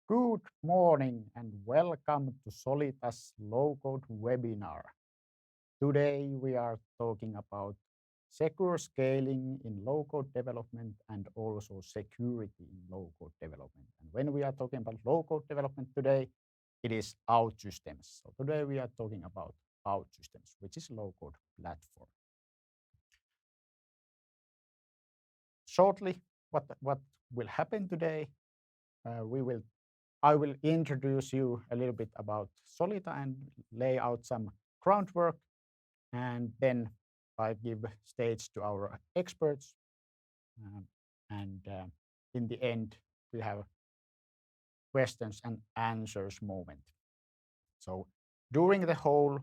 Good morning and welcome to Solita's low-code webinar. Today we are talking about secure scaling in low-code development and also security in low-code development. And when we are talking about low-code development today, it is OutSystems. So today we are talking about OutSystems, which is a low-code platform. Shortly, what will happen today? I will introduce you a little bit about Solita and lay out some groundwork, and then I give stage to our experts. And in the end, we have questions and answers moment. So during the whole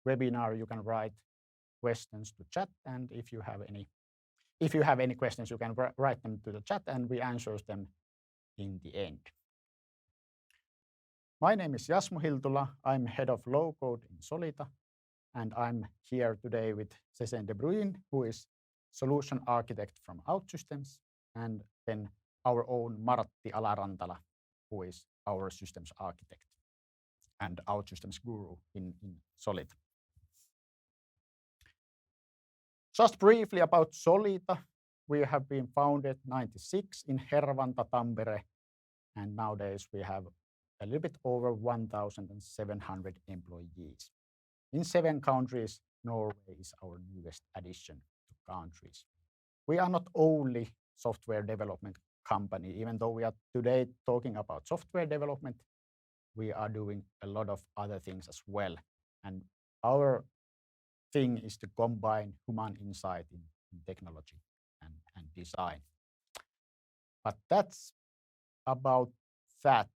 webinar, you can write questions to chat, and if you have any questions, you can write them to the chat, and we answer them in the end. My name is Jasmo Hiltula. I'm head of low code in Solita, and I'm here today with Sezen de Bruijn, who is solution architect from OutSystems, and then our own Martti Alarantala, who is our systems architect and OutSystems guru in Solita. Just briefly about Solita, we have been founded in '96 in Hervanta, Tampere, and nowadays we have a little bit over 1,700 employees. In 7 countries, Norway is our newest addition to countries. We are not only software development company, even though we are today talking about software development, we are doing a lot of other things as well. And our thing is to combine human insight in technology and design. But that's about that.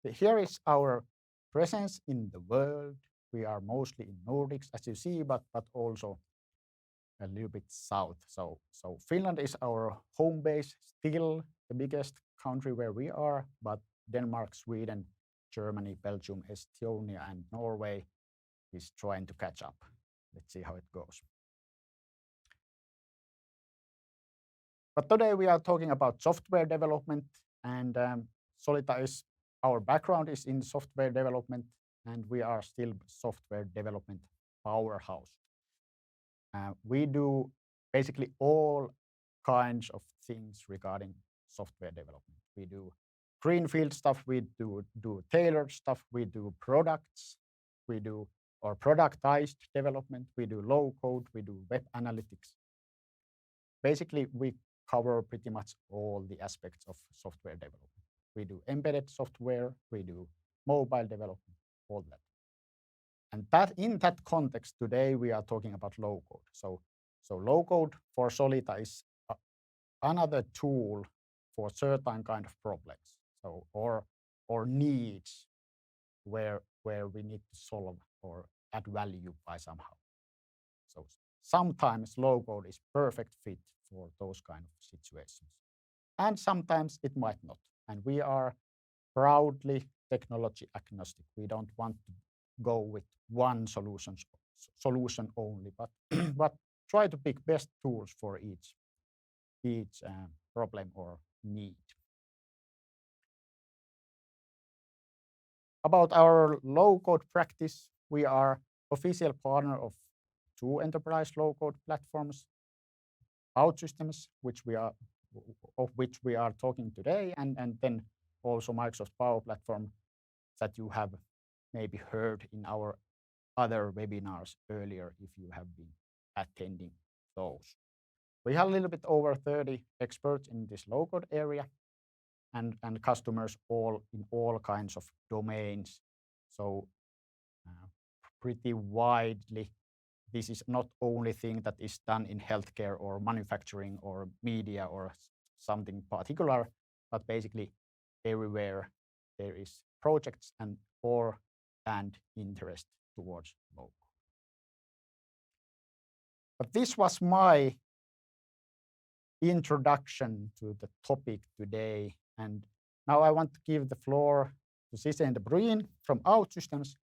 Here is our presence in the world. We are mostly in Nordics, as you see, but also a little bit south. So Finland is our home base, still the biggest country where we are, but Denmark, Sweden, Germany, Belgium, Estonia, and Norway is trying to catch up. Let's see how it goes. But today we are talking about software development, and Solita is, our background is in software development, and we are still software development powerhouse. We do basically all kinds of things regarding software development. We do greenfield stuff, we do tailored stuff, we do products, we do or productized development, we do low code, we do web analytics. Basically, we cover pretty much all the aspects of software development. We do embedded software, we do mobile development, all that. And that in that context, today we are talking about low code. So low code for Solita is another tool for certain kind of problems. So or needs where we need to solve or add value by somehow. So sometimes low code is perfect fit for those kind of situations, and sometimes it might not. And we are proudly technology agnostic. We don't want to go with one solution only, but but try to pick best tools for each problem or need. About our low-code practice, we are official partner of 2 enterprise low-code platforms, OutSystems, of which we are talking today, and then also Microsoft Power Platform that you have maybe heard in our other webinars earlier if you have been attending those. We have a little bit over 30 experts in this low-code area, and customers in all kinds of domains. So pretty widely, this is not only thing that is done in healthcare or manufacturing or media or something particular, but basically everywhere there is projects and interest towards low code. But this was my introduction to the topic today. And now I want to give the floor to Sezen de Bruijn from OutSystems,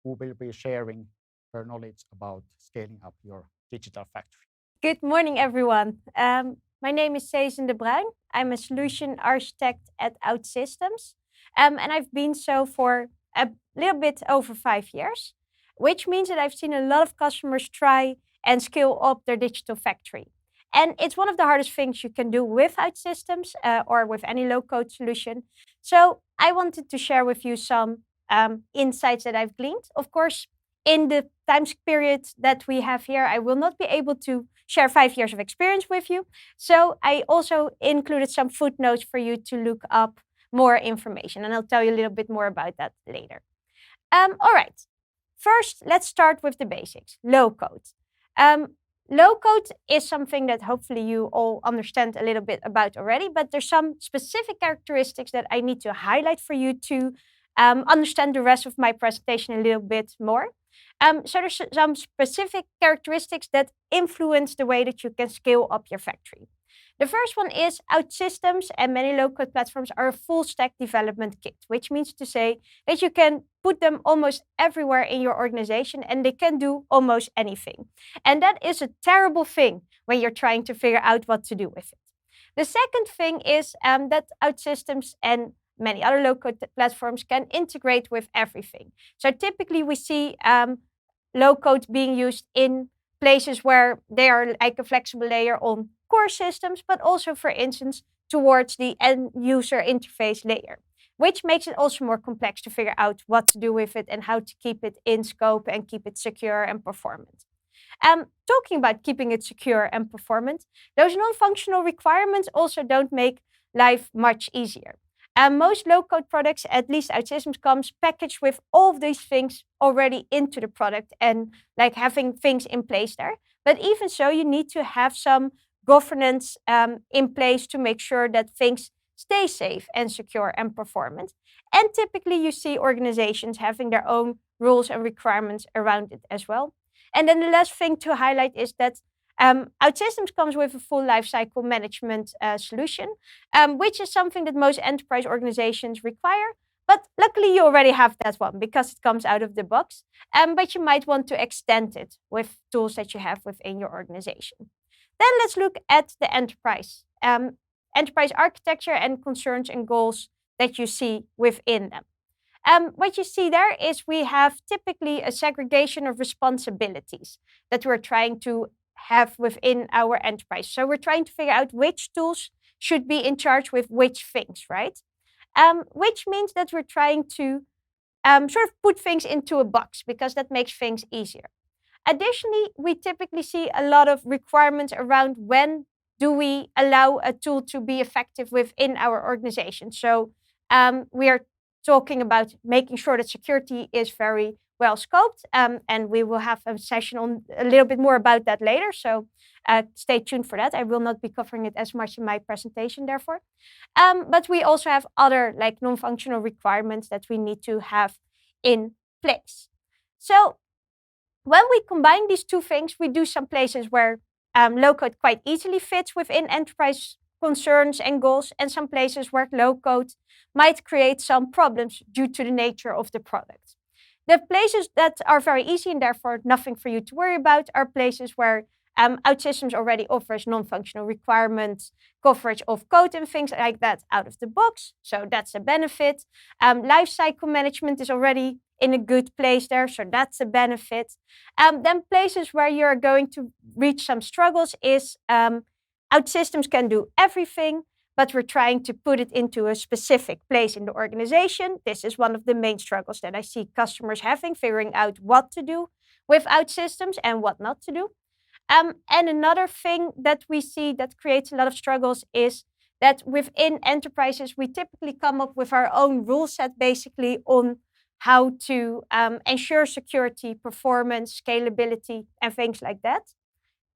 who will be sharing her knowledge about scaling up your digital factory. Good morning, everyone. My name is Sezen de Bruijn. I'm a solution architect at OutSystems. And I've been so for a little bit over 5 years, which means that I've seen a lot of customers try and scale up their digital factory. And it's one of the hardest things you can do with OutSystems or with any low-code solution. So I wanted to share with you some insights that I've gleaned. Of course, in the time period that we have here, I will not be able to share 5 years of experience with you. So I also included some footnotes for you to look up more information, and I'll tell you a little bit more about that later. All right. First, let's start with the basics. Low code. Low code is something that hopefully you all understand a little bit about already, but there's some specific characteristics that I need to highlight for you to understand the rest of my presentation a little bit more. So there's some specific characteristics that influence the way that you can scale up your factory. The first one is OutSystems and many low-code platforms are a full-stack development kit, which means to say that you can put them almost everywhere in your organization and they can do almost anything. And that is a terrible thing when you're trying to figure out what to do with it. The second thing is that OutSystems and many other low-code platforms can integrate with everything. So typically we see low-code being used in places where they are like a flexible layer on core systems, but also, for instance, towards the end user interface layer, which makes it also more complex to figure out what to do with it and how to keep it in scope and keep it secure and performant. Talking about keeping it secure and performant, those non-functional requirements also don't make life much easier. Most low-code products, at least OutSystems, comes packaged with all of these things already into the product and like having things in place there. But even so, you need to have some governance in place to make sure that things stay safe and secure and performant. And typically you see organizations having their own rules and requirements around it as well. And then the last thing to highlight is that OutSystems comes with a full lifecycle management solution, which is something that most enterprise organizations require. But luckily, you already have that one because it comes out of the box. But you might want to extend it with tools that you have within your organization. Then let's look at the enterprise. Enterprise architecture and concerns and goals that you see within them. What you see there is we have typically a segregation of responsibilities that we're trying to have within our enterprise. So we're trying to figure out which tools should be in charge with which things, right? Which means that we're trying to sort of put things into a box because that makes things easier. Additionally, we typically see a lot of requirements around when do we allow a tool to be effective within our organization. So we are talking about making sure that security is very well scoped, and we will have a session on a little bit more about that later. So stay tuned for that. I will not be covering it as much in my presentation, therefore. But we also have other like non-functional requirements that we need to have in place. So when we combine these two things, we do some places where low-code quite easily fits within enterprise concerns and goals, and some places where low-code might create some problems due to the nature of the product. The places that are very easy and therefore nothing for you to worry about are places where OutSystems already offers non-functional requirements, coverage of code and things like that out of the box. So that's a benefit. Lifecycle management is already in a good place there, so that's a benefit. Then places where you're going to reach some struggles is OutSystems can do everything, but we're trying to put it into a specific place in the organization. This is one of the main struggles that I see customers having, figuring out what to do with OutSystems and what not to do. And another thing that we see that creates a lot of struggles is that within enterprises, we typically come up with our own rule set basically on how to ensure security, performance, scalability, and things like that.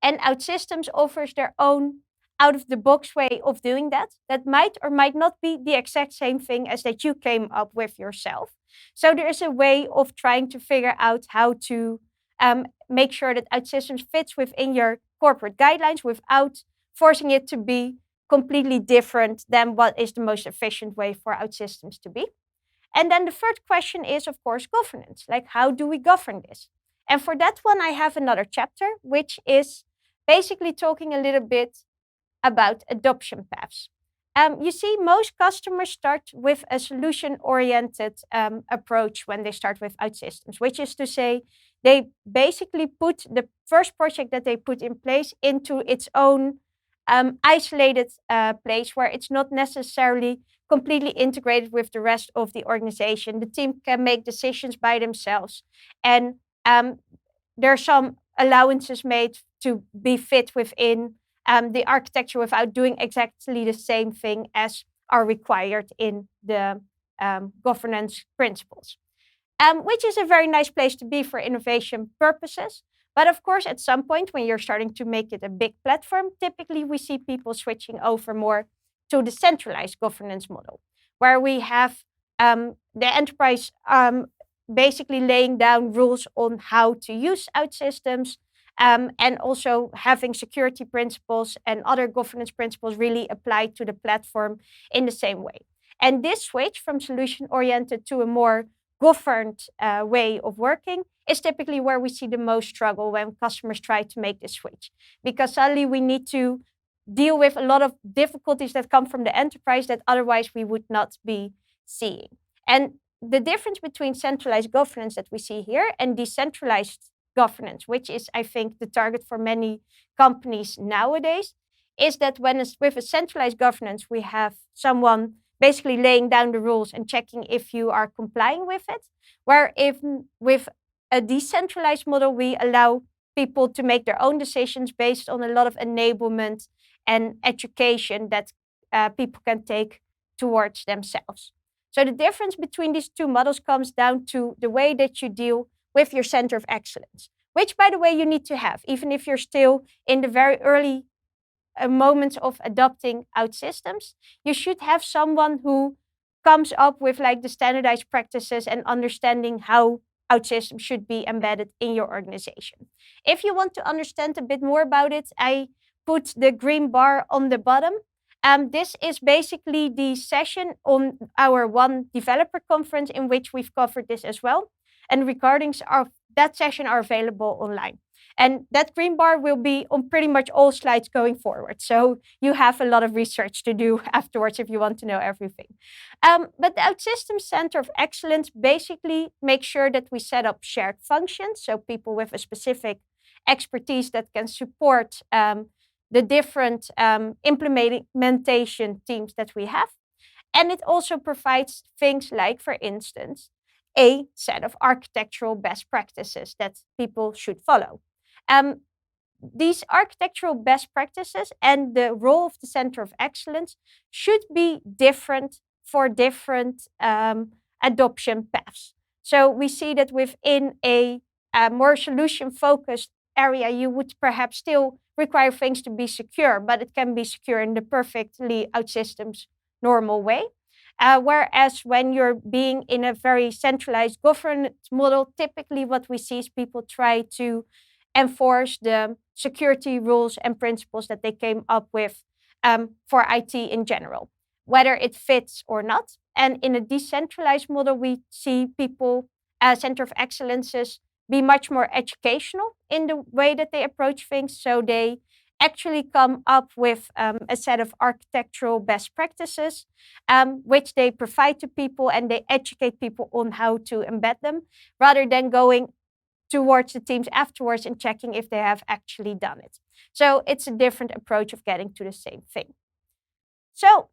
And OutSystems offers their own out-of-the-box way of doing that. That might or might not be the exact same thing as that you came up with yourself. So there is a way of trying to figure out how to make sure that OutSystems fits within your corporate guidelines without forcing it to be completely different than what is the most efficient way for OutSystems to be. And then the third question is, of course, governance. Like, how do we govern this? And for that one, I have another chapter, which is basically talking a little bit about adoption paths. You see, most customers start with a solution-oriented approach when they start with OutSystems, which is to say, they basically put the first project that they put in place into its own isolated place where it's not necessarily completely integrated with the rest of the organization. The team can make decisions by themselves, and there are some allowances made to be fit within the architecture without doing exactly the same thing as are required in the governance principles, which is a very nice place to be for innovation purposes. But of course, at some point, when you're starting to make it a big platform, typically we see people switching over more to the centralized governance model, where we have the enterprise basically laying down rules on how to use OutSystems, and also having security principles and other governance principles really applied to the platform in the same way. And this switch from solution-oriented to a more governed way of working is typically where we see the most struggle when customers try to make this switch. Because suddenly we need to deal with a lot of difficulties that come from the enterprise that otherwise we would not be seeing. And the difference between centralized governance that we see here and decentralized governance, which is, I think, the target for many companies nowadays, is that when it's with a centralized governance, we have someone basically laying down the rules and checking if you are complying with it. Where if with a decentralized model, we allow people to make their own decisions based on a lot of enablement and education that people can take towards themselves. So the difference between these two models comes down to the way that you deal with your center of excellence, which, by the way, you need to have, even if you're still in the very early moments of adopting OutSystems. You should have someone who comes up with like the standardized practices and understanding how OutSystems should be embedded in your organization. If you want to understand a bit more about it, I put the green bar on the bottom. This is basically the session on our One Developer Conference in which we've covered this as well. And recordings of that session are available online. And that green bar will be on pretty much all slides going forward. So you have a lot of research to do afterwards if you want to know everything. But the OutSystems Center of Excellence basically makes sure that we set up shared functions. So people with a specific expertise that can support the different implementation teams that we have. And it also provides things like, for instance, a set of architectural best practices that people should follow. These architectural best practices and the role of the Center of Excellence should be different for different adoption paths. So we see that within a more solution-focused area, you would perhaps still require things to be secure, but it can be secure in the perfectly OutSystems normal way. Whereas when you're being in a very centralized governance model, typically what we see is people try to enforce the security rules and principles that they came up with for IT in general, whether it fits or not. And in a decentralized model, we see people, Center of Excellences, be much more educational in the way that they approach things. So they actually come up with a set of architectural best practices, which they provide to people, and they educate people on how to embed them, rather than going towards the teams afterwards and checking if they have actually done it. So it's a different approach of getting to the same thing. So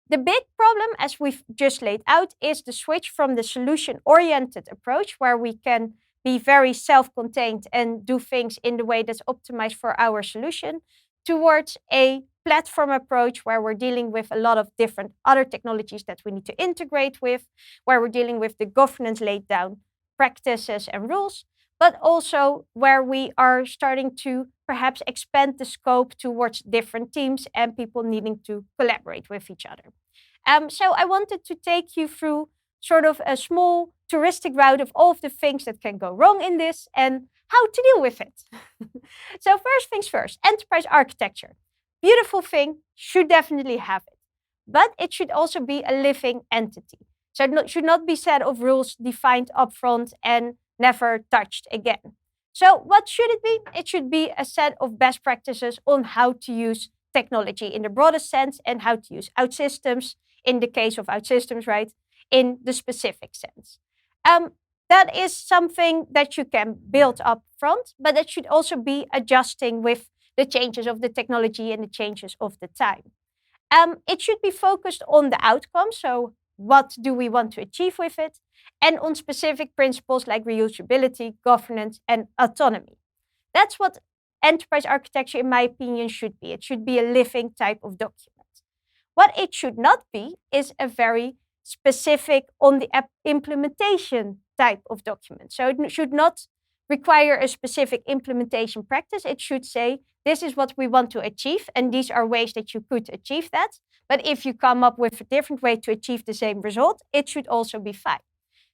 the big problem, as we've just laid out, is the switch from the solution-oriented approach, where we can be very self-contained and do things in the way that's optimized for our solution, towards a platform approach where we're dealing with a lot of different other technologies that we need to integrate with, where we're dealing with the governance laid down practices and rules, but also where we are starting to perhaps expand the scope towards different teams and people needing to collaborate with each other. So I wanted to take you through sort of a small touristic route of all of the things that can go wrong in this and how to deal with it. So first things first, enterprise architecture. Beautiful thing, should definitely have it. But it should also be a living entity. So it should not be a set of rules defined upfront and never touched again. So what should it be? It should be a set of best practices on how to use technology in the broadest sense and how to use OutSystems in the case of OutSystems, right, in the specific sense. That is something that you can build up front, but that should also be adjusting with the changes of the technology and the changes of the time. It should be focused on the outcome, so what do we want to achieve with it, and on specific principles like reusability, governance, and autonomy. That's what enterprise architecture, in my opinion, should be. It should be a living type of document. What it should not be is a very specific on the implementation type of document. So it should not require a specific implementation practice. It should say, this is what we want to achieve, and these are ways that you could achieve that. But if you come up with a different way to achieve the same result, it should also be fine.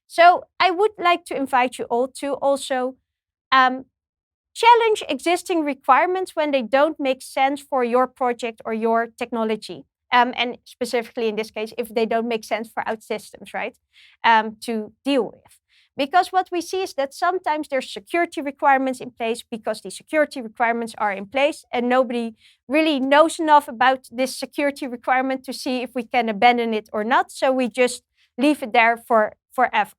So I would like to invite you all to also challenge existing requirements when they don't make sense for your project or your technology. And specifically in this case, if they don't make sense for OutSystems, right, to deal with. Because what we see is that sometimes there's security requirements in place because the security requirements are in place and nobody really knows enough about this security requirement to see if we can abandon it or not. So we just leave it there for forever.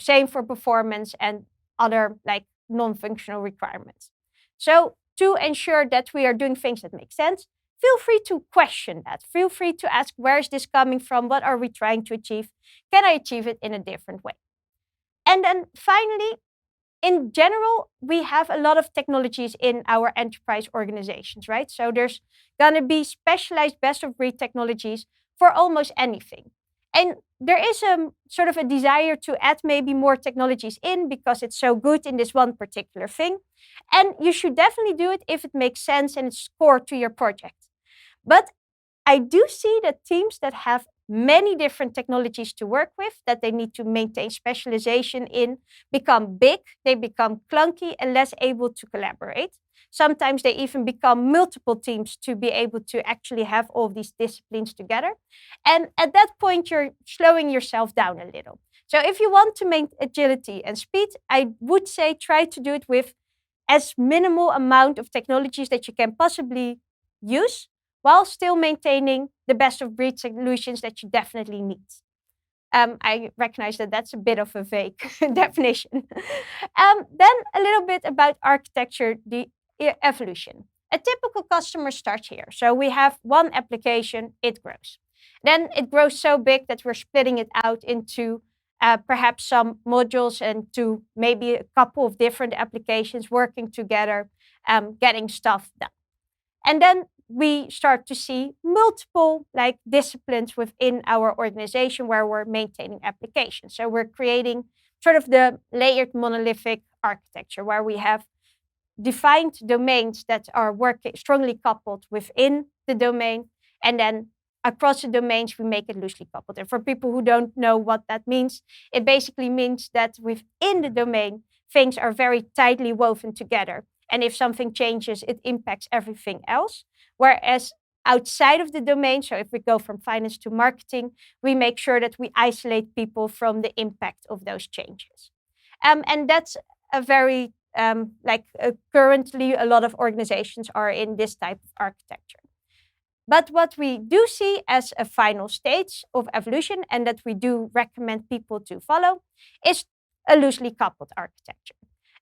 Same for performance and other like non-functional requirements. So to ensure that we are doing things that make sense, feel free to question that. Feel free to ask, where is this coming from? What are we trying to achieve? Can I achieve it in a different way? And then finally, in general, we have a lot of technologies in our enterprise organizations, right? So there's going to be specialized best-of-breed technologies for almost anything. And there is a sort of a desire to add maybe more technologies in because it's so good in this one particular thing. And you should definitely do it if it makes sense and it's core to your project. But I do see that teams that have many different technologies to work with, that they need to maintain specialization in, become big, they become clunky and less able to collaborate. Sometimes they even become multiple teams to be able to actually have all these disciplines together. And at that point, you're slowing yourself down a little. So if you want to maintain agility and speed, I would say try to do it with as minimal amount of technologies that you can possibly use, while still maintaining the best of breed solutions that you definitely need. I recognize that that's a bit of a vague definition. Then a little bit about architecture, the evolution. A typical customer starts here. So we have one application, it grows. Then it grows so big that we're splitting it out into perhaps some modules and to maybe a couple of different applications working together, getting stuff done. And then we start to see multiple like disciplines within our organization where we're maintaining applications. So we're creating sort of the layered monolithic architecture where we have defined domains that are working strongly coupled within the domain, and then across the domains we make it loosely coupled. And for people who don't know what that means, it basically means that within the domain things are very tightly woven together. And if something changes, it impacts everything else. Whereas outside of the domain, so if we go from finance to marketing, we make sure that we isolate people from the impact of those changes. And that's a very, currently a lot of organizations are in this type of architecture. But what we do see as a final stage of evolution, and that we do recommend people to follow, is a loosely coupled architecture.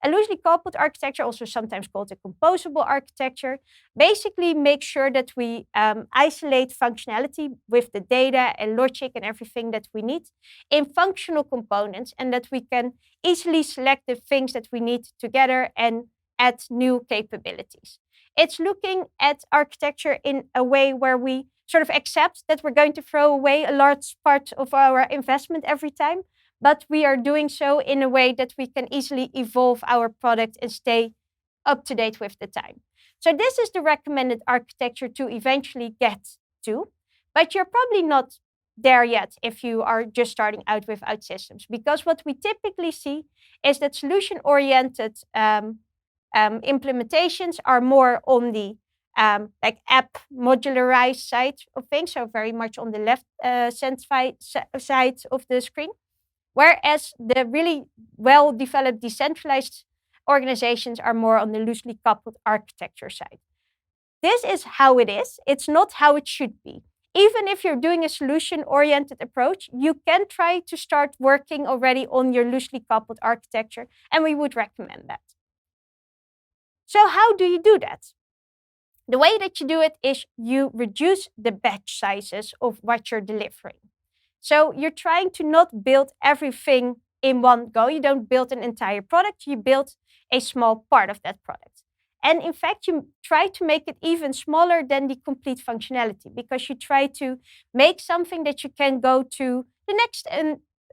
A loosely coupled architecture, also sometimes called a composable architecture, basically makes sure that we isolate functionality with the data and logic and everything that we need in functional components, and that we can easily select the things that we need together and add new capabilities. It's looking at architecture in a way where we sort of accept that we're going to throw away a large part of our investment every time, but we are doing so in a way that we can easily evolve our product and stay up to date with the time. So this is the recommended architecture to eventually get to, but you're probably not there yet if you are just starting out with OutSystems, because what we typically see is that solution-oriented implementations are more on the app modularized side of things, so very much on the left side of the screen. Whereas the really well-developed decentralized organizations are more on the loosely coupled architecture side. this is how it is. It's not how it should be. Even if you're doing a solution-oriented approach, you can try to start working already on your loosely coupled architecture, and we would recommend that. So how do you do that? The way that you do it is you reduce the batch sizes of what you're delivering. So you're trying to not build everything in one go. You don't build an entire product, you build a small part of that product. And in fact, you try to make it even smaller than the complete functionality, because you try to make something that you can go to the next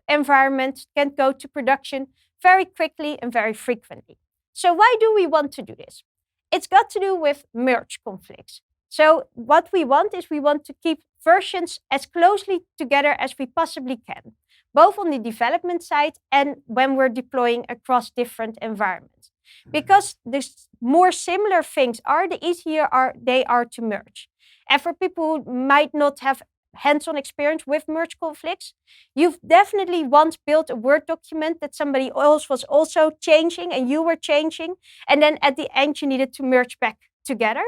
environment, can go to production very quickly and very frequently. So why do we want to do this? It's got to do with merge conflicts. So what we want is we want to keep versions as closely together as we possibly can, both on the development side and when we're deploying across different environments. Because the more similar things are, the easier they are to merge. And for people who might not have hands-on experience with merge conflicts, you've definitely once built a Word document that somebody else was also changing and you were changing, and then at the end you needed to merge back together.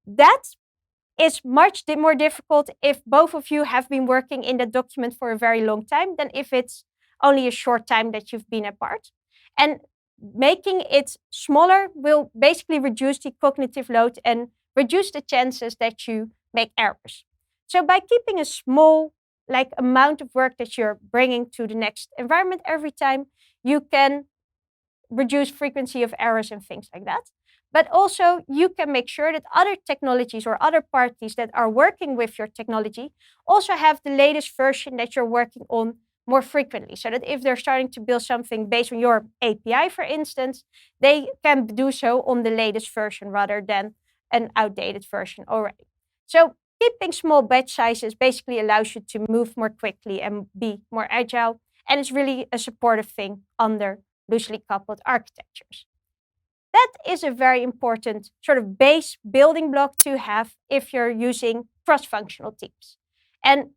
That is much more difficult if both of you have been working in that document for a very long time than if it's only a short time that you've been apart. And making it smaller will basically reduce the cognitive load and reduce the chances that you make errors. So by keeping a small amount of work that you're bringing to the next environment every time, you can reduce frequency of errors and things like that. But also you can make sure that other technologies or other parties that are working with your technology also have the latest version that you're working on more frequently. So that if they're starting to build something based on your API, for instance, they can do so on the latest version rather than an outdated version already. So keeping small batch sizes basically allows you to move more quickly and be more agile. And it's really a supportive thing under loosely coupled architectures. That is a very important sort of base building block to have if you're using cross-functional teams. And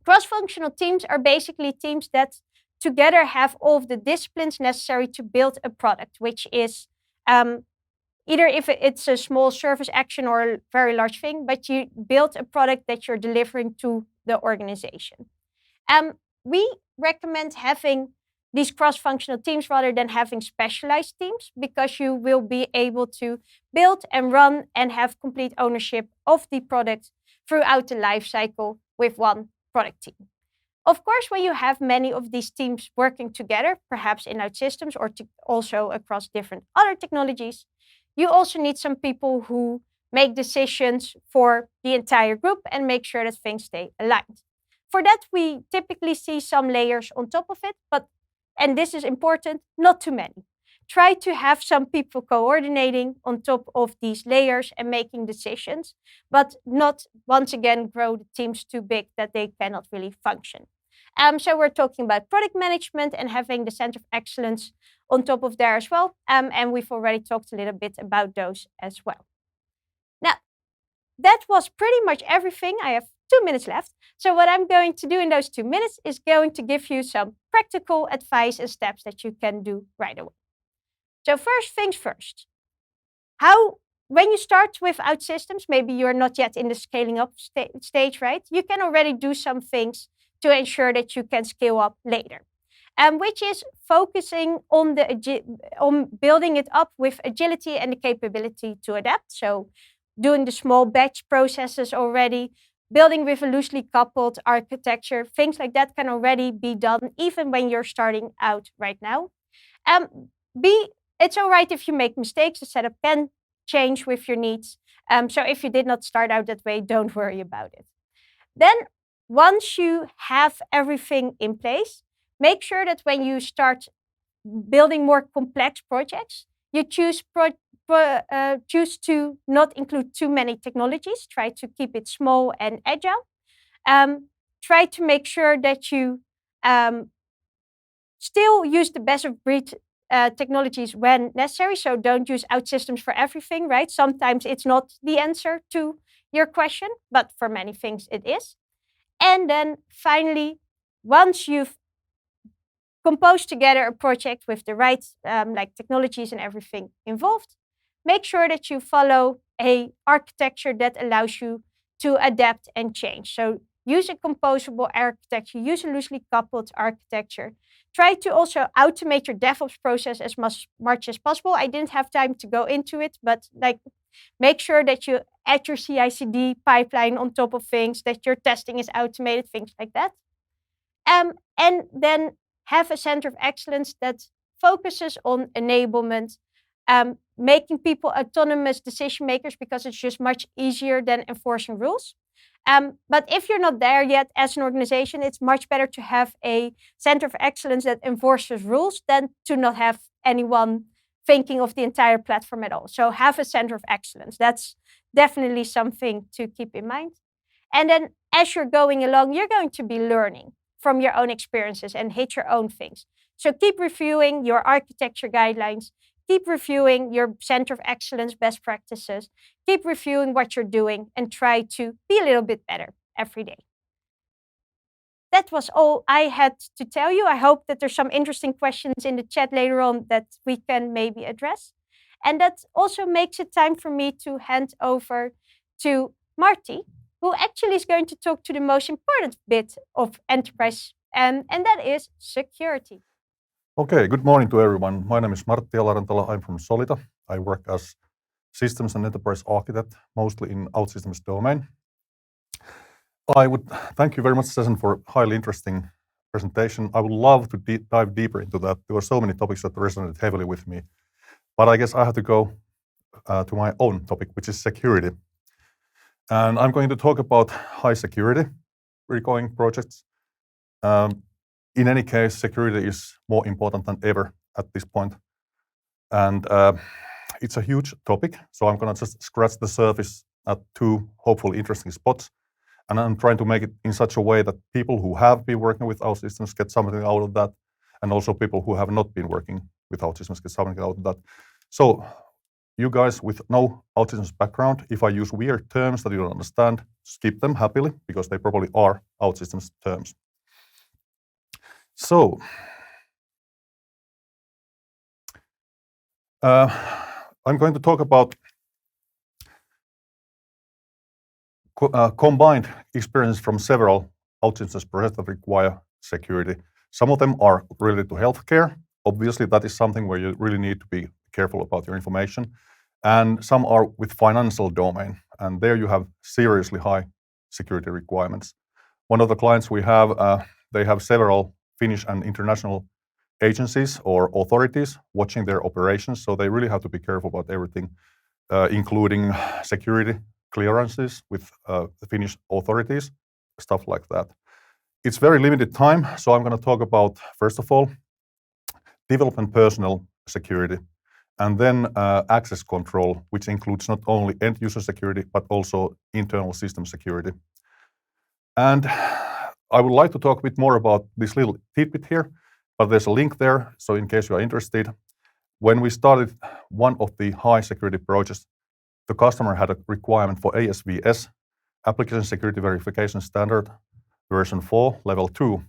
cross-functional teams are basically teams that together have all of the disciplines necessary to build a product, which is either if it's a small service action or a very large thing, but you build a product that you're delivering to the organization. We recommend having these cross-functional teams rather than having specialized teams, because you will be able to build and run and have complete ownership of the product throughout the life cycle with one product team. Of course, when you have many of these teams working together, perhaps in OutSystems or also across different other technologies, you also need some people who make decisions for the entire group and make sure that things stay aligned. For that, we typically see some layers on top of it, but, and this is important, not too many. Try to have some people coordinating on top of these layers and making decisions, but not, once again, grow the teams too big that they cannot really function. So we're talking about product management and having the center of excellence on top of there as well. And we've already talked a little bit about those as well. Now, that was pretty much everything. I have 2 minutes left. So what I'm going to do in those 2 minutes is going to give you some practical advice and steps that you can do right away. So first things first, when you start with OutSystems, maybe you're not yet in the scaling up stage, right? You can already do some things to ensure that you can scale up later, which is focusing on building it up with agility and the capability to adapt. So doing the small batch processes already, building with a loosely coupled architecture, things like that can already be done even when you're starting out right now. It's all right if you make mistakes. The setup can change with your needs. So if you did not start out that way, don't worry about it. Then once you have everything in place, make sure that when you start building more complex projects, you choose to not include too many technologies. Try to keep it small and agile. Try to make sure that you still use the best of breed technologies when necessary. So don't use OutSystems for everything, right? Sometimes it's not the answer to your question, but for many things it is. And then finally, once you've composed together a project with the right technologies and everything involved, make sure that you follow a architecture that allows you to adapt and change. So use a composable architecture, use a loosely coupled architecture. Try to also automate your DevOps process as much as possible. I didn't have time to go into it, but like make sure that you add your CI/CD pipeline on top of things, that your testing is automated, things like that. And then have a center of excellence that focuses on enablement, making people autonomous decision makers because it's just much easier than enforcing rules. But if you're not there yet as an organization, it's much better to have a center of excellence that enforces rules than to not have anyone thinking of the entire platform at all. So have a center of excellence. That's definitely something to keep in mind. And then as you're going along, you're going to be learning from your own experiences and hit your own things. So keep reviewing your architecture guidelines, keep reviewing your center of excellence best practices, keep reviewing what you're doing, and try to be a little bit better every day. That was all I had to tell you. I hope that there's some interesting questions in the chat later on that we can maybe address. And that also makes it time for me to hand over to Marty, who actually is going to talk to the most important bit of enterprise, and that is security. Okay, good morning to everyone. My name is Martti Alarantala. I'm from Solita. I work as systems and enterprise architect, mostly in OutSystems domain. I would thank you very much, Sezen, for a highly interesting presentation. I would love to dive deeper into that. There were so many topics that resonated heavily with me. But I guess I have to go to my own topic, which is security. And I'm going to talk about high security recurring projects. In any case, security is more important than ever at this point. And it's a huge topic, so I'm going to just scratch the surface at two hopefully interesting spots. And I'm trying to make it in such a way that people who have been working with OutSystems get something out of that, and also people who have not been working with OutSystems get something out of that. So you guys with no OutSystems background, if I use weird terms that you don't understand, skip them happily, because they probably are OutSystems terms. So, I'm going to talk about combined experiences from several OutSystems projects that require security. Some of them are related to healthcare. Obviously, that is something where you really need to be careful about your information. And some are with financial domain, and there you have seriously high security requirements. One of the clients we have, they have several Finnish and international agencies or authorities watching their operations, so they really have to be careful about everything, including security clearances with the Finnish authorities, stuff like that. It's very limited time, so I'm going to talk about, first of all, development personnel security, and then access control, which includes not only end user security, but also internal system security. And I would like to talk a bit more about this little tidbit here, but there's a link there, so in case you are interested. When we started one of the high security projects, the customer had a requirement for ASVS, Application Security Verification Standard, version 4, level 2.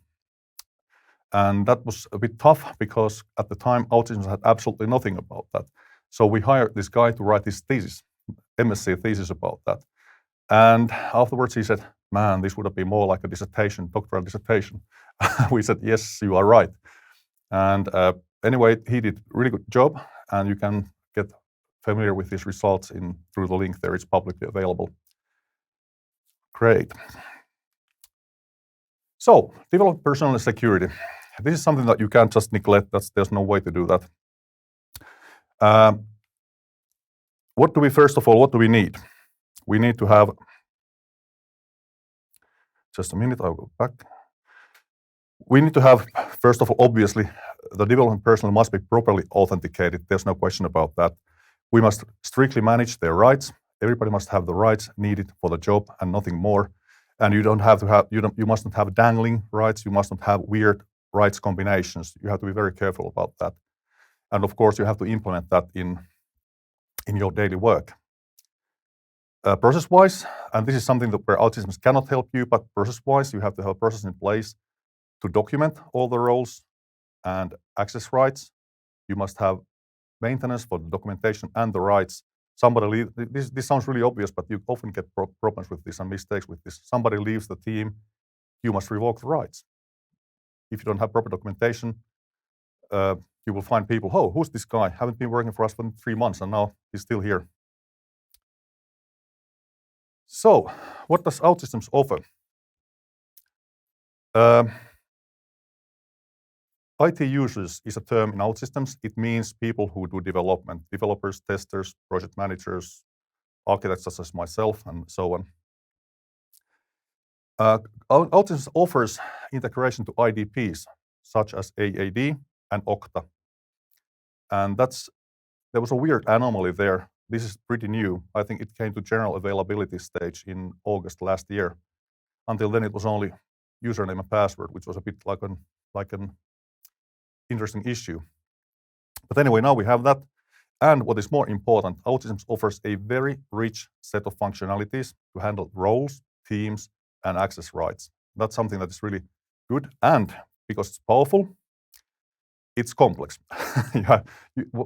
And that was a bit tough because at the time, OutSystems had absolutely nothing about that. So we hired this guy to write his thesis, MSc thesis about that. And afterwards he said, man, this would have been more like a dissertation, doctoral dissertation. We said, yes, you are right. And anyway, he did a really good job, and you can get familiar with his results through the link there. It's publicly available. Great. So, develop personnel security. This is something that you can't just neglect. There's no way to do that. What do we need? We need to have, just a minute, I'll go back. We need to have, first of all, obviously, the development personnel must be properly authenticated. There's no question about that. We must strictly manage their rights. Everybody must have the rights needed for the job and nothing more. And you mustn't have dangling rights. You mustn't have weird rights combinations. You have to be very careful about that. And of course, you have to implement that in your daily work. Process-wise, and this is something where OutSystems cannot help you, but process-wise, you have to have a process in place to document all the roles and access rights. You must have maintenance, for the documentation, and the rights. Somebody this sounds really obvious, but you often get problems with this and mistakes with this. Somebody leaves the team, you must revoke the rights. If you don't have proper documentation, you will find people, oh, who's this guy? Haven't been working for us for 3 months, and now he's still here. So, what does OutSystems offer? IT users is a term in OutSystems. It means people who do development, developers, testers, project managers, architects such as myself, and so on. OutSystems offers integration to IDPs such as AAD and Okta. And there was a weird anomaly there. This is pretty new. I think it came to general availability stage in August last year. Until then, it was only username and password, which was a bit like an interesting issue. But anyway, now we have that. And what is more important, OutSystems offers a very rich set of functionalities to handle roles, teams, and access rights. That's something that is really good. And because it's powerful, it's complex.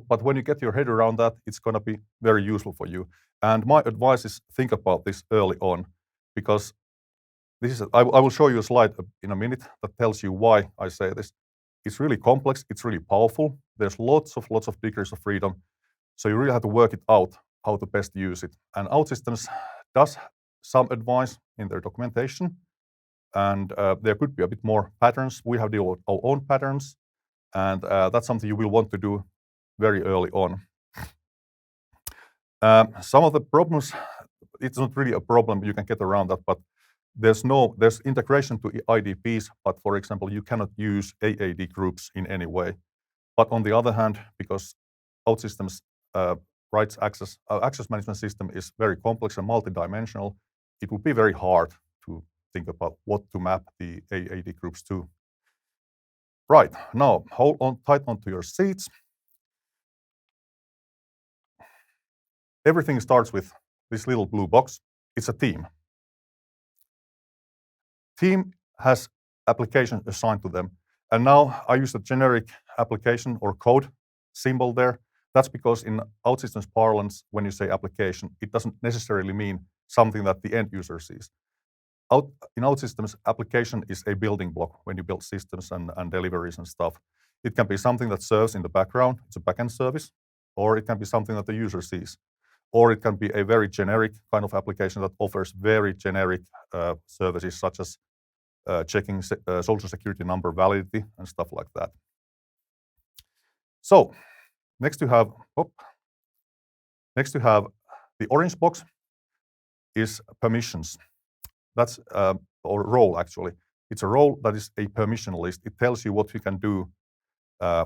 But when you get your head around that, it's going to be very useful for you. And my advice is think about this early on, because I will show you a slide in a minute that tells you why I say this. It's really complex. It's really powerful. There's lots of degrees of freedom. So you really have to work it out how to best use it. And OutSystems does some advice in their documentation, and there could be a bit more patterns. We have developed our own patterns, and that's something you will want to do very early on. Some of the problems, it's not really a problem, you can get around that, but there's integration to IDPs, but for example, you cannot use AAD groups in any way. But on the other hand, because OutSystems rights access management system is very complex and multidimensional, it would be very hard to think about what to map the AAD groups to. Right, now hold on tight onto your seats. Everything starts with this little blue box. It's a team. Team has applications assigned to them. And now I use the generic application or code symbol there. That's because in OutSystems parlance, when you say application, it doesn't necessarily mean something that the end user sees. In OutSystems, application is a building block when you build systems and deliveries and stuff. It can be something that serves in the background, it's a backend service, or it can be something that the user sees. Or it can be a very generic kind of application that offers very generic services, such as checking social security number validity and stuff like that. So next you have the orange box is permissions. That's or role actually. It's a role that is a permission list. It tells you what you can do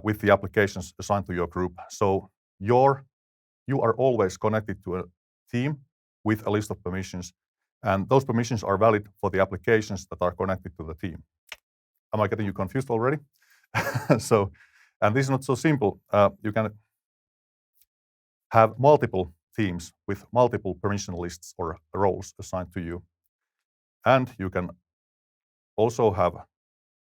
with the applications assigned to your group. So you are always connected to a team with a list of permissions, and those permissions are valid for the applications that are connected to the team. Am I getting you confused already? And this is not so simple. You can have multiple teams with multiple permission lists or roles assigned to you. And you can also have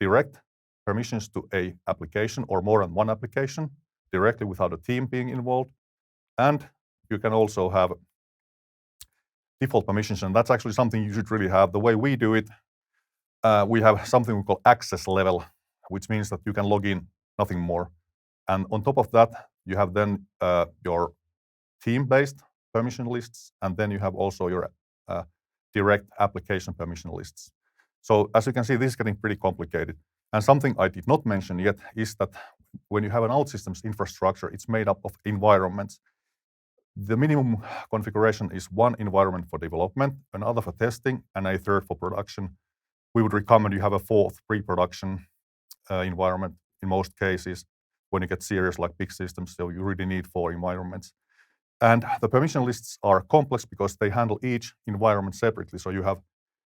direct permissions to a application or more than one application directly without a team being involved. And you can also have default permissions, and that's actually something you should really have. The way we do it, we have something we call access level, which means that you can log in, nothing more. And on top of that, you have then your team-based permission lists, and then you have also your direct application permission lists. So as you can see, this is getting pretty complicated. And something I did not mention yet is that when you have an OutSystems infrastructure, it's made up of environments. The minimum configuration is one environment for development, another for testing, and a third for production. We would recommend you have a fourth pre-production environment in most cases when you get serious like big systems, so you really need 4 environments. And the permission lists are complex because they handle each environment separately. So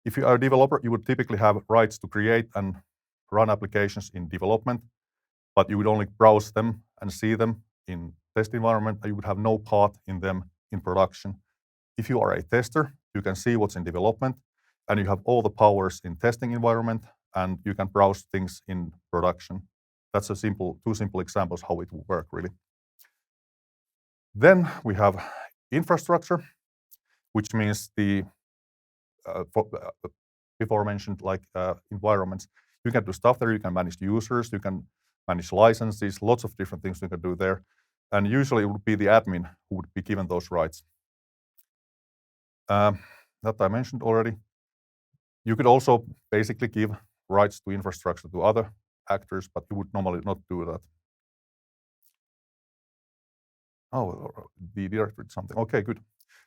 if you are a developer, you would typically have rights to create and run applications in development, but you would only browse them and see them in test environment, and you would have no part in them in production. If you are a tester, you can see what's in development, and you have all the powers in testing environment, and you can browse things in production. That's two simple examples how it will work, really. Then we have infrastructure, which means the before mentioned like environments. You can do stuff there. You can manage users. You can manage licenses. Lots of different things you can do there. And usually it would be the admin who would be given those rights. That I mentioned already. You could also basically give rights to infrastructure to other actors, but you would normally not do that. Oh, the directory did something. Okay, good.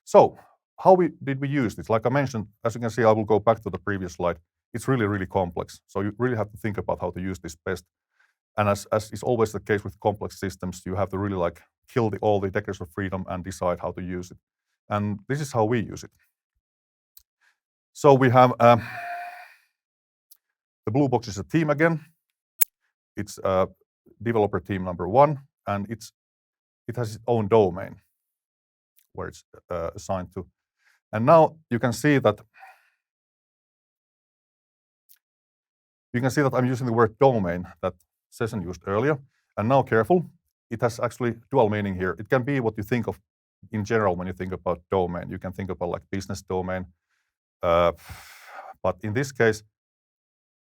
So how did we use this? Like I mentioned, as you can see, I will go back to the previous slide. It's really, really complex. So you really have to think about how to use this best. And as is always the case with complex systems, you have to really like kill all the degrees of freedom and decide how to use it. And this is how we use it. So we have the blue box is a team again. It's developer team number 1, and it has its own domain where it's assigned to. And now you can see that I'm using the word domain that Sezen used earlier. And now careful, it has actually dual meaning here. It can be what you think of in general when you think about domain. You can think about like business domain. But in this case,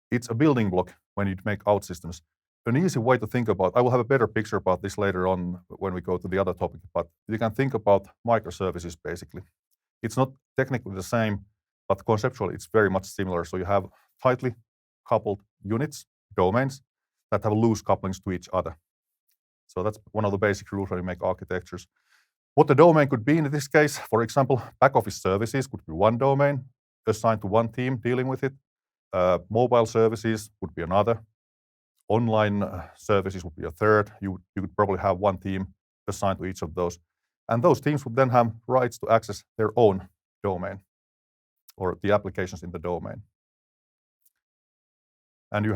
it's a building block when you make OutSystems. An easy way to think about, I will have a better picture about this later on when we go to the other topic, but you can think about microservices basically. It's not technically the same, but conceptually it's very much similar. So you have tightly coupled units, domains, that have loose couplings to each other. So that's one of the basic rules when you make architectures. What the domain could be in this case, for example, back office services could be one domain assigned to one team dealing with it. Mobile services would be another. Online services would be a third. You could probably have one team assigned to each of those. And those teams would then have rights to access their own domain or the applications in the domain. And you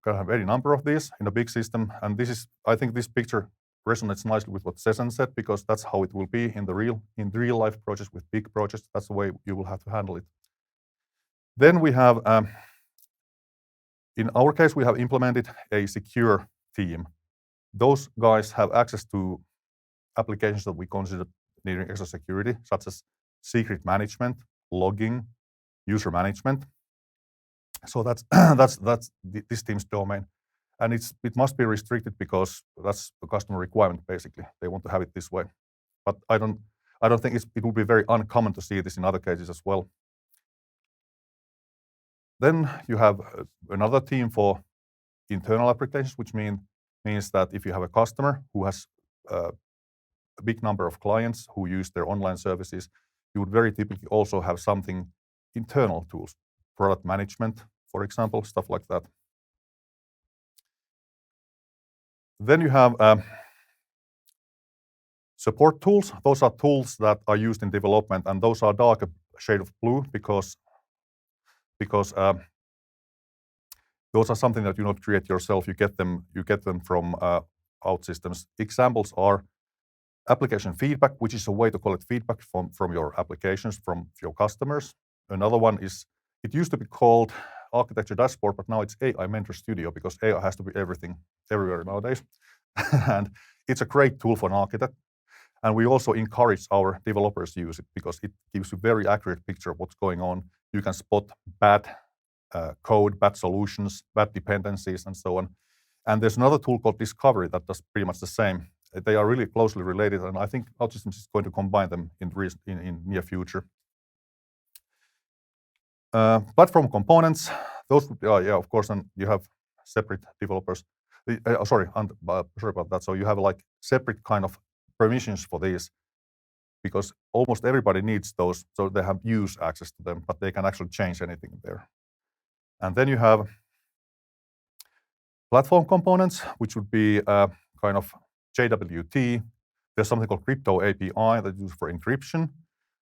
can have any number of these in a big system. And this is, I think this picture resonates nicely with what Sezen said, because that's how it will be in real life projects with big projects. That's the way you will have to handle it. Then we have, in our case, we have implemented a secure team. Those guys have access to applications that we consider needing extra security, such as secret management, logging, user management. So that's this team's domain, and it must be restricted because that's the customer requirement. Basically, they want to have it this way. But I don't think it will be very uncommon to see this in other cases as well. Then you have another team for internal applications, which means that if you have a customer who has a big number of clients who use their online services, you would very typically also have something internal tools, product management, for example, stuff like that. Then you have support tools. Those are tools that are used in development, and those are darker shade of blue because those are something that you not create yourself. You get them from OutSystems. Examples are application feedback, which is a way to collect feedback from your applications, from your customers. Another one is, it used to be called Architecture Dashboard, but now it's AI Mentor Studio, because AI has to be everywhere nowadays. And it's a great tool for an architect. And we also encourage our developers to use it because it gives you a very accurate picture of what's going on. You can spot bad code, bad solutions, bad dependencies, and so on. And there's another tool called Discovery that does pretty much the same. They are really closely related, and I think OutSystems is going to combine them in near future. Platform components, those would be, yeah, of course, and you have separate developers. Sorry about that. So you have like separate kind of permissions for these, because almost everybody needs those, so they have use access to them, but they can actually change anything there. And then you have platform components, which would be kind of JWT. There's something called Crypto API that is used for encryption.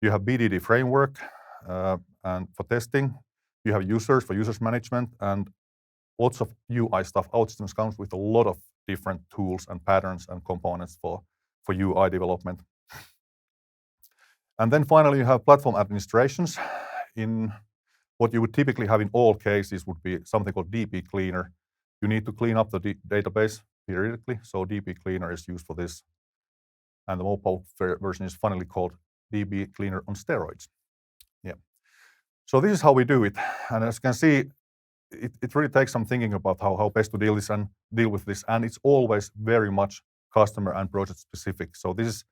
You have BDD framework and for testing. You have users for users management and lots of UI stuff. OutSystems comes with a lot of different tools and patterns and components for UI development. And then finally, you have platform administrations. In what you would typically have in all cases would be something called DB Cleaner. You need to clean up the database periodically, so DB Cleaner is used for this. and the mobile version is funnily called DB Cleaner on steroids. Yeah. So this is how we do it, and as you can see, it really takes some thinking about how best to deal with this, and it's always very much customer and project specific. So this is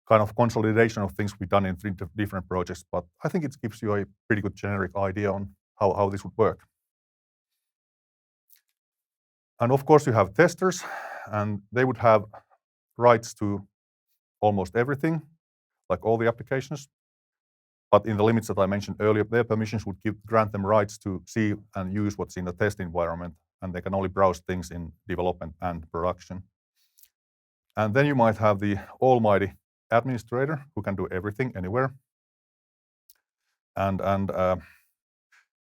kind of consolidation of things we've done in 3 different projects, but I think it gives you a pretty good generic idea on how this would work. And of course, you have testers, and they would have rights to almost everything, like all the applications. But in the limits that I mentioned earlier, their permissions would grant them rights to see and use what's in the test environment, and they can only browse things in development and production. And then you might have the almighty administrator who can do everything anywhere. And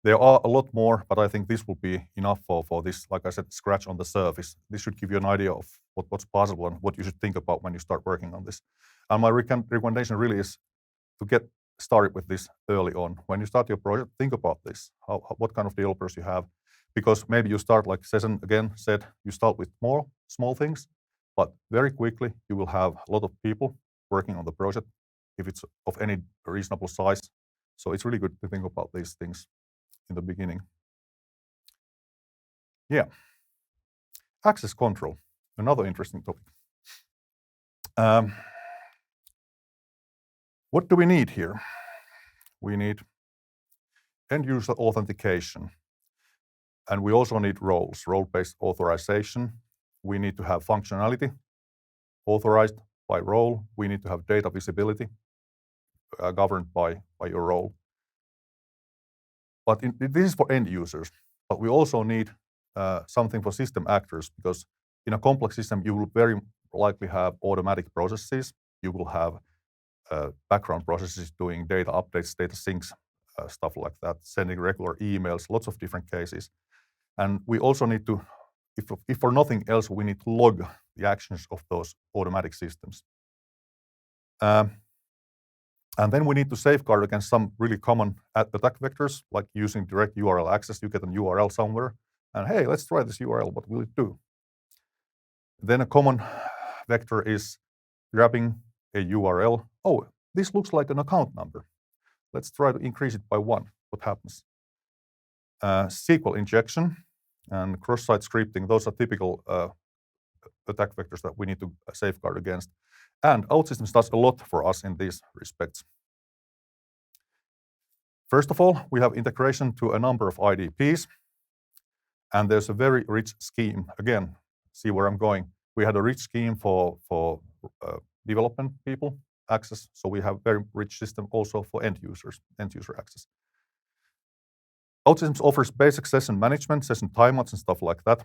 there are a lot more, but I think this will be enough for this, like I said, scratch on the surface. This should give you an idea of what's possible and what you should think about when you start working on this. And my recommendation really is to get started with this early on. When you start your project, think about this, what kind of developers you have, because maybe you start, like Sezen again said, you start with more small things, but very quickly you will have a lot of people working on the project if it's of any reasonable size. So it's really good to think about these things in the beginning. Yeah. Access control, another interesting topic. What do we need here? We need end-user authentication, and we also need roles, role-based authorization. We need to have functionality authorized by role. We need to have data visibility governed by your role. But this is for end users, but we also need something for system actors, because in a complex system, you will very likely have automatic processes. You will have background processes doing data updates, data syncs, stuff like that, sending regular emails, lots of different cases. And we also need to, if for nothing else, we need to log the actions of those automatic systems. And then we need to safeguard against some really common attack vectors, like using direct URL access. You get an URL somewhere, and hey, let's try this URL, what will it do? Then a common vector is grabbing a URL. Oh, this looks like an account number. Let's try to increase it by 1. What happens? SQL injection and cross-site scripting, those are typical attack vectors that we need to safeguard against. And OutSystems does a lot for us in these respects. First of all, we have integration to a number of IDPs, and there's a very rich scheme. Again, see where I'm going. We had a rich scheme for development people access, so we have very rich system also for end user access. OutSystems offers basic session management, session timeouts, and stuff like that.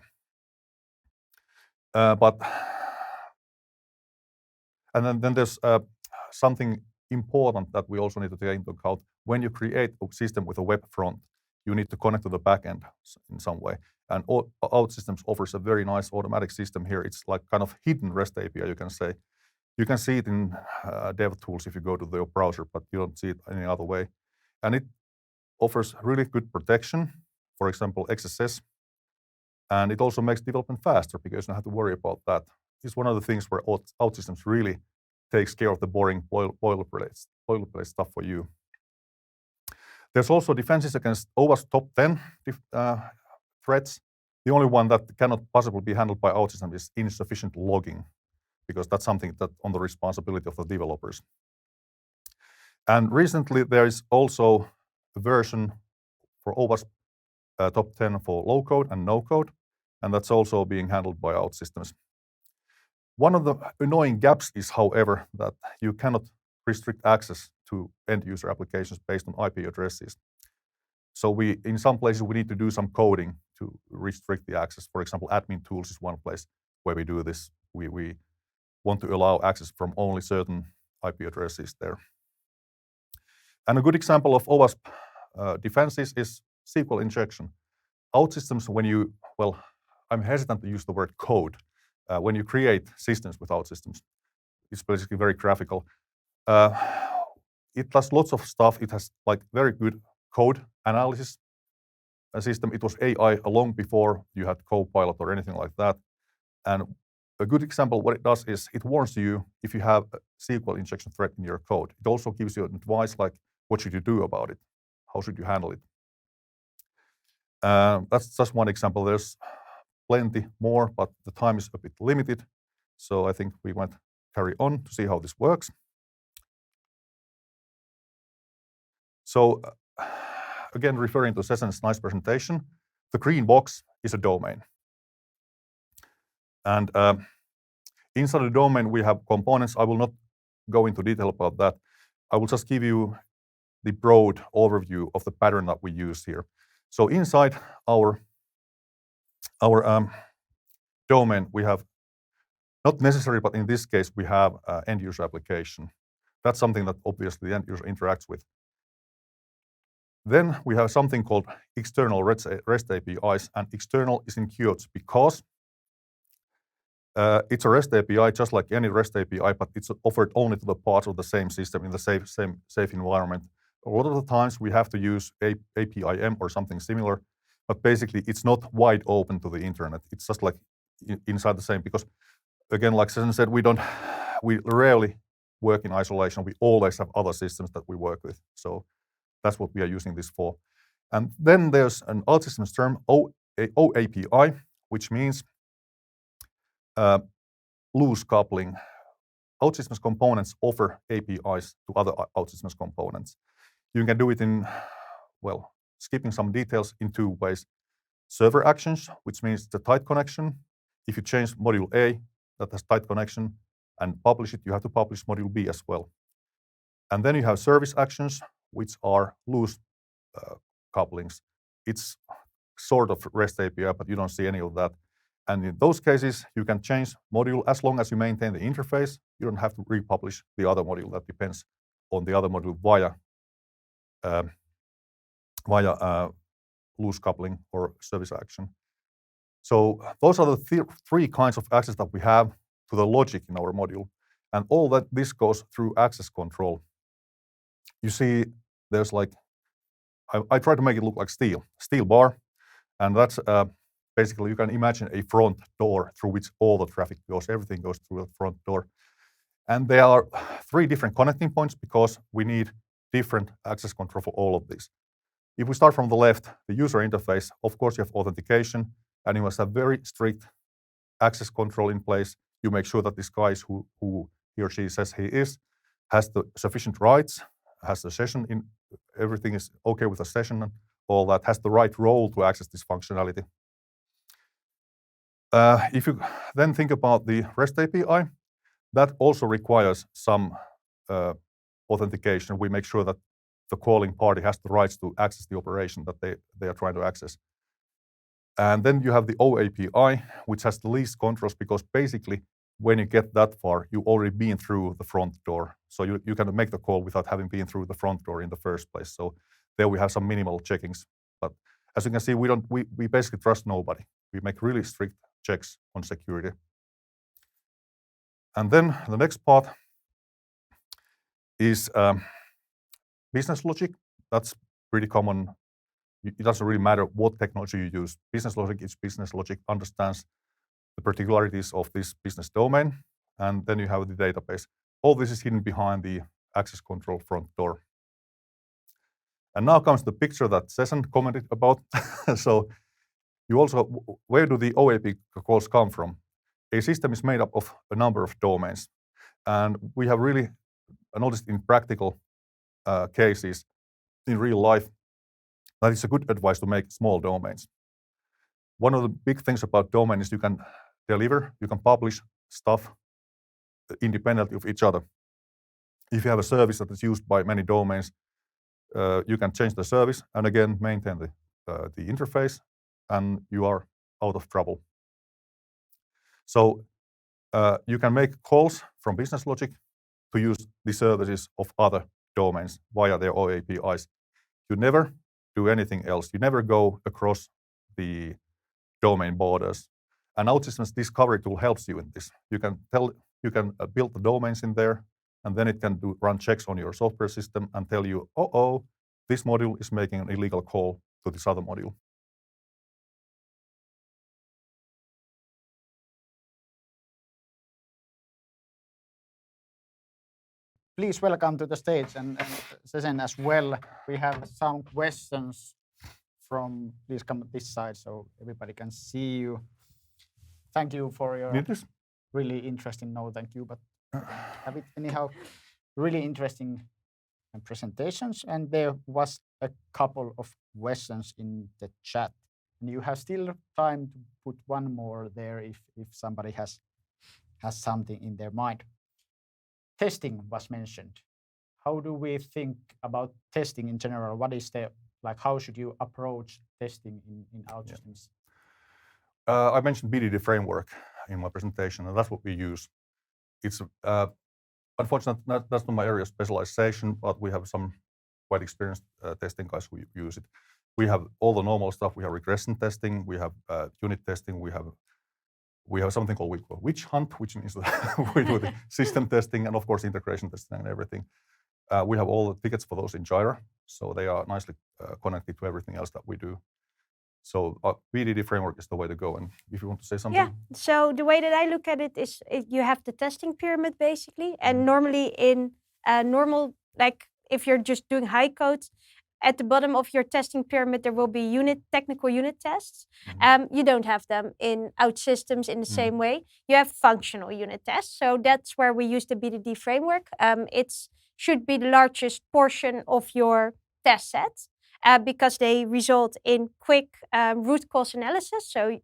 And then there's something important that we also need to take into account. When you create a system with a web front, you need to connect to the backend in some way. And OutSystems offers a very nice automatic system here. It's like kind of hidden REST API, you can say. You can see it in DevTools if you go to the browser, but you don't see it any other way. And it offers really good protection, for example, XSS. And it also makes development faster because you don't have to worry about that. It's one of the things where OutSystems really takes care of the boring boilerplate stuff for you. There's also defenses against OWASP top 10 threats. The only one that cannot possibly be handled by OutSystems is insufficient logging, because that's something that on the responsibility of the developers. And recently there is also a version for OWASP top 10 for low code and no code, and that's also being handled by OutSystems. One of the annoying gaps is, however, that you cannot restrict access to end-user applications based on IP addresses. So in some places, we need to do some coding to restrict the access. For example, admin tools is one place where we do this. We want to allow access from only certain IP addresses there. And a good example of OWASP defenses is SQL injection. OutSystems, I'm hesitant to use the word code. When you create systems with OutSystems, it's basically very graphical. It does lots of stuff. It has like very good code analysis system. It was AI long before you had Copilot or anything like that. And a good example, what it does is it warns you if you have a SQL injection threat in your code. It also gives you advice like, what should you do about it? How should you handle it? That's just one example. There's plenty more, but the time is a bit limited. So I think we might carry on to see how this works. So again, referring to Sezen's nice presentation, the green box is a domain. And inside the domain, we have components. I will not go into detail about that. I will just give you the broad overview of the pattern that we use here. So inside our domain, we have, not necessary, but in this case, we have end user application. That's something that obviously the end user interacts with. Then we have something called external REST APIs, and external is in quotes because it's a REST API just like any REST API, but it's offered only to the parts of the same system in the safe environment. A lot of the times we have to use APIM or something similar, but basically it's not wide open to the internet. It's just like inside the same, because again, like Sezen said, we rarely work in isolation. We always have other systems that we work with. So that's what we are using this for. And then there's an OutSystems term, OAPI, which means loose coupling. OutSystems components offer APIs to other OutSystems components. You can do it in, well, skipping some details, in two ways. Server actions, which means the tight connection. If you change module A that has tight connection and publish it, you have to publish module B as well. And then you have service actions, which are loose couplings. It's sort of REST API, but you don't see any of that. And in those cases, you can change module as long as you maintain the interface. You don't have to republish the other module that depends on the other module via loose coupling or service action. So those are the three kinds of access that we have to the logic in our module. And all that this goes through access control. You see, there's like, I try to make it look like steel bar. And that's basically, you can imagine a front door through which all the traffic goes. Everything goes through the front door. And there are three different connecting points because we need different access control for all of these. If we start from the left, the user interface, of course, you have authentication, and you must have very strict access control in place. You make sure that this guy who he or she says he is, has the sufficient rights, has the session in, everything is okay with the session, and all that, has the right role to access this functionality. If you then think about the REST API, that also requires some authentication. We make sure that the calling party has the rights to access the operation that they are trying to access. And then you have the OAPI, which has the least controls, because basically when you get that far, you've already been through the front door. So you can make the call without having been through the front door in the first place. So there we have some minimal checkings. But as you can see, we basically trust nobody. We make really strict checks on security. And then the next part is business logic. That's pretty common. It doesn't really matter what technology you use. Business logic is business logic, understands the particularities of this business domain. And then you have the database. All this is hidden behind the access control front door. And now comes the picture that Sezen commented about. So you also, where do the OAP calls come from? A system is made up of a number of domains. And we have really noticed in practical cases, in real life, that it's a good advice to make small domains. One of the big things about domain is you can deliver, you can publish stuff independently of each other. If you have a service that is used by many domains, you can change the service and again maintain the interface, and you are out of trouble. So you can make calls from business logic to use the services of other domains via their OAPIs. You never do anything else. You never go across the domain borders. And OutSystems Discovery tool helps you in this. You can build the domains in there, and then it can run checks on your software system and tell you, oh, this module is making an illegal call to this other module. please welcome to the stage and Sezen as well. We have some questions from, please come this side so everybody can see you. Thank you for your Need this? really interesting, no thank you, but have it anyhow, really interesting presentations. And there was a couple of questions in the chat. And you have still time to put one more there if somebody has something in their mind. Testing was mentioned. How do we think about testing in general? What is the, like, how should you approach testing in OutSystems? I mentioned BDD framework in my presentation, and that's what we use. It's unfortunately that's not my area of specialization, but we have some quite experienced testing guys who use it. We have all the normal stuff. We have regression testing. We have unit testing. We have something called witch hunt, which means that we do the system testing and of course integration testing and everything. We have all the tickets for those in Jira, so they are nicely connected to everything else that we do. So BDD framework is the way to go. And if you want to say something. Yeah, so the way that I look at it is you have the testing pyramid basically. And normally in normal, like if you're just doing high code, at the bottom of your testing pyramid, there will be technical unit tests. You don't have them in OutSystems in the same way. You have functional unit tests. So that's where we use the BDD framework. It should be the largest portion of your test set. Because they result in quick root cause analysis. So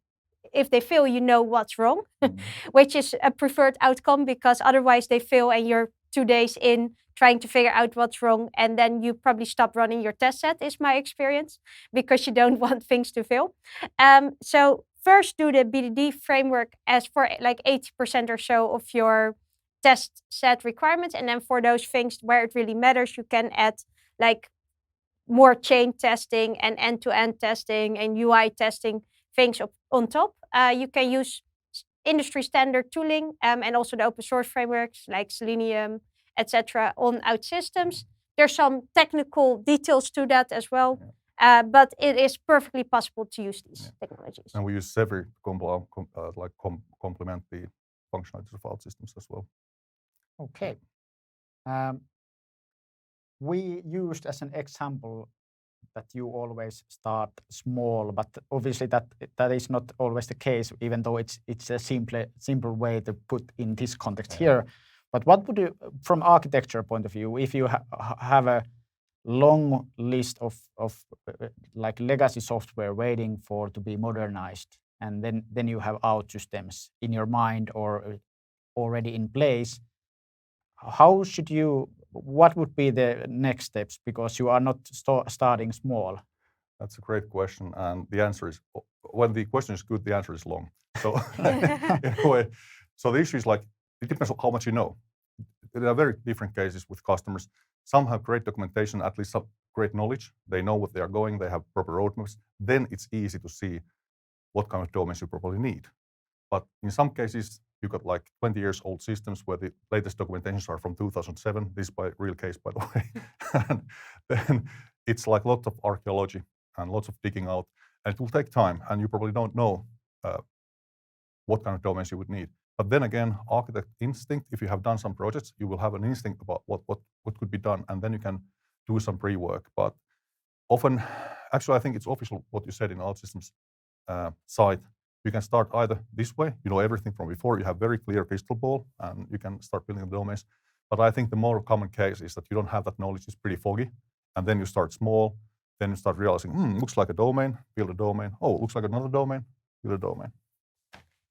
if they fail, you know what's wrong, which is a preferred outcome because otherwise they fail and you're 2 days in trying to figure out what's wrong. And then you probably stop running your test set, is my experience, because you don't want things to fail. So first do the BDD framework as for like 80% or so of your test set requirements. And then for those things where it really matters, you can add like more chain testing and end-to-end testing and UI testing things on top. You can use industry standard tooling and also the open source frameworks like Selenium, etc. on OutSystems. There's some technical details to that as well, but it is perfectly possible to use these technologies. And we use Sever to complement the functionalities of OutSystems as well. Okay. We used as an example that you always start small, but obviously that is not always the case, even though it's a simple way to put in this context here. But what would you, from architecture point of view, if you have a long list of like legacy software waiting for to be modernized, and then you have OutSystems in your mind or already in place, how should you? What would be the next steps? Because you are not starting small. That's a great question, and the answer is, when the question is good, the answer is long. So in a way, so the issue is like, it depends on how much you know. There are very different cases with customers. Some have great documentation, at least some great knowledge. They know what they are going, they have proper roadmaps. Then it's easy to see what kind of domains you probably need. But in some cases, you got like 20 years old systems where the latest documentations are from 2007. This is by real case, by the way. And then it's like lots of archaeology and lots of digging out, and it will take time. And you probably don't know what kind of domains you would need. But then again, architect instinct. If you have done some projects, you will have an instinct about what could be done, and then you can do some pre-work. But often, actually, I think it's official what you said in OutSystems site. You can start either this way, you know everything from before, you have very clear crystal ball, and you can start building the domains. But I think the more common case is that you don't have that knowledge, it's pretty foggy, and then you start small, then you start realizing, looks like a domain, build a domain. Oh, looks like another domain, build a domain.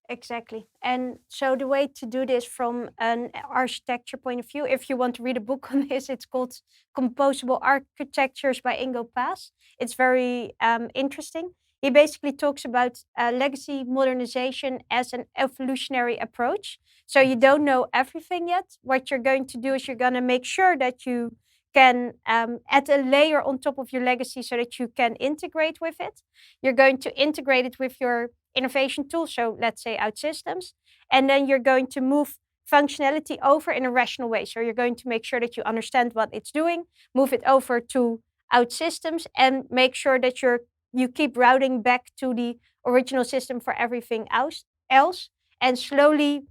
Exactly. And so the way to do this from an architecture point of view, if you want to read a book on this, it's called Composable Architectures by Ingo Paas. It's very interesting. He basically talks about legacy modernization as an evolutionary approach. So you don't know everything yet. What you're going to do is you're going to make sure that you can add a layer on top of your legacy so that you can integrate with it. You're going to integrate it with your innovation tool, so let's say OutSystems, and then you're going to move functionality over in a rational way. So you're going to make sure that you understand what it's doing, move it over to OutSystems, and make sure that you keep routing back to the original system for everything else, and slowly,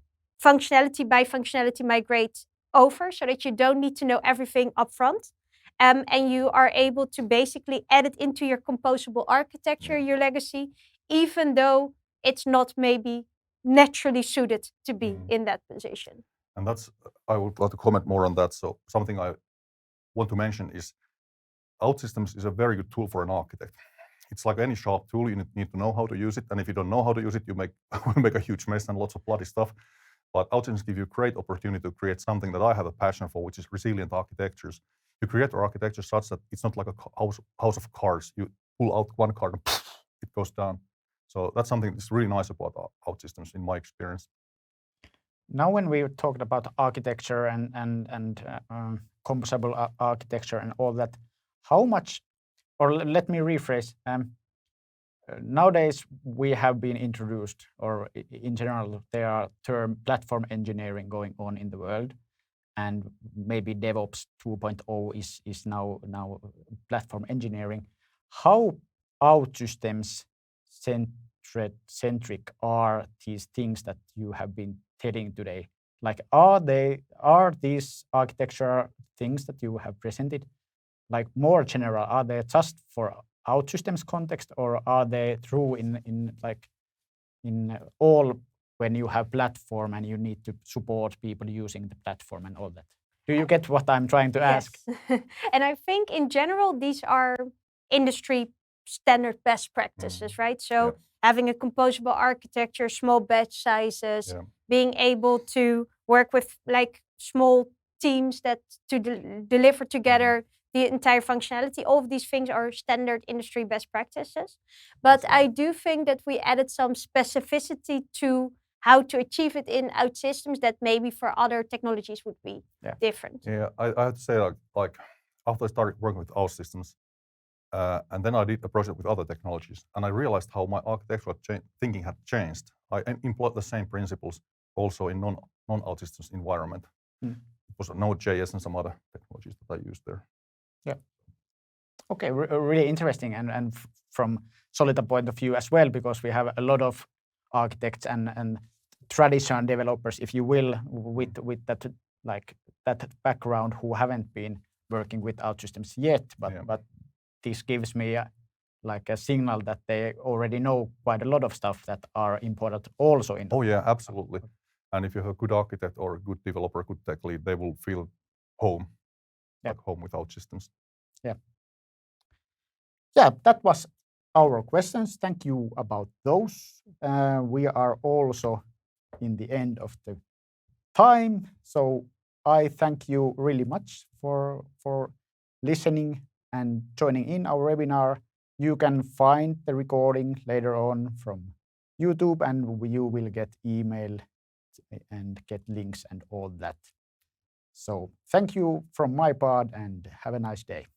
functionality by functionality, migrate over so that you don't need to know everything upfront. And you are able to basically add it into your composable architecture, your legacy, even though it's not maybe naturally suited to be in that position. And I would like to comment more on that. So something I want to mention is OutSystems is a very good tool for an architect. It's like any sharp tool, you need to know how to use it. And if you don't know how to use it, you make a huge mess and lots of bloody stuff. But OutSystems give you a great opportunity to create something that I have a passion for, which is resilient architectures. You create your architecture such that it's not like a house of cards. You pull out one card and it goes down. So that's something that's really nice about OutSystems in my experience. Now, when we talked about architecture and composable architecture and all that, how much, or let me rephrase, nowadays we have been introduced, or in general, there are term platform engineering going on in the world, and maybe DevOps 2.0 is now platform engineering. How OutSystems centric are these things that you have been telling today? Like, are these architecture things that you have presented like more general? Are they just for OutSystems context, or are they true in all when you have platform and you need to support people using the platform and all that? Do you get what I'm trying to ask? Yes. And I think in general, these are industry standard best practices, right? So having a composable architecture, small batch sizes, being able to work with like small teams that to deliver together the entire functionality. All of these things are standard industry best practices. But I do think that we added some specificity to how to achieve it in OutSystems that maybe for other technologies would be different. Yeah, I have to say, like after I started working with OutSystems, and then I did a project with other technologies, and I realized how my architectural thinking had changed. I employed the same principles also in non-OutSystems environment. It was Node.js and some other technologies that I used there. Yeah. Okay, really interesting, and from Solita point of view as well, because we have a lot of architects and traditional developers, if you will, with that like that background who haven't been working with OutSystems yet, but this gives me like a signal that they already know quite a lot of stuff that are important also in. Oh yeah, absolutely. And if you have a good architect or a good developer, a good tech lead, they will feel home, like home with OutSystems. Yeah, that was our questions. Thank you about those. We are also in the end of the time, so I thank you really much for listening and joining in our webinar. You can find the recording later on from YouTube, and you will get email and get links and all that. So thank you from my part, and have a nice day.